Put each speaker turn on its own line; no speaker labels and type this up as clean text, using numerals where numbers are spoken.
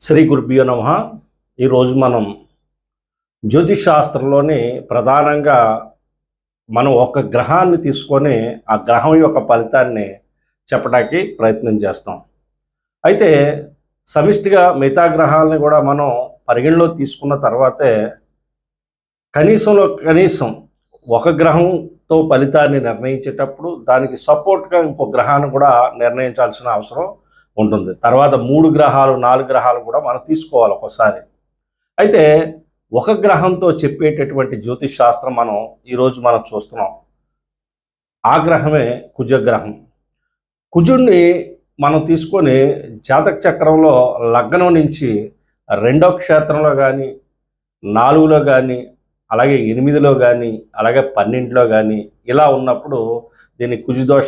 శ్రీ గురుభ్యో నమః. ఈరోజు మనం జ్యోతిష్ శాస్త్రంలోని ప్రధానంగా మనం ఒక గ్రహాన్ని తీసుకొని ఆ గ్రహం యొక్క ఫలితాన్ని చెప్పడానికి ప్రయత్నం చేస్తాం. అయితే సమిష్టిగా మిగతా గ్రహాలని కూడా మనం పరిగణలో తీసుకున్న తర్వాతే కనీసం ఒక గ్రహంతో ఫలితాన్ని నిర్ణయించేటప్పుడు దానికి సపోర్ట్గా ఇంకో గ్రహాన్ని కూడా నిర్ణయించాల్సిన అవసరం ఉంటుంది. తర్వాత 3 గ్రహాలు 4 గ్రహాలు కూడా మనం తీసుకోవాలి ఒకసారి. అయితే ఒక గ్రహంతో చెప్పేటటువంటి జ్యోతిష్ శాస్త్రం ఈరోజు మనం చూస్తున్నాం. ఆ గ్రహమే కుజగ్రహం. కుజుడిని మనం తీసుకొని జాతక చక్రంలో లగ్నం నుంచి 2వ క్షేత్రంలో కానీ 4లో కానీ అలాగే 8లో కానీ అలాగే 12లో కానీ ఇలా ఉన్నప్పుడు దీన్ని కుజదోష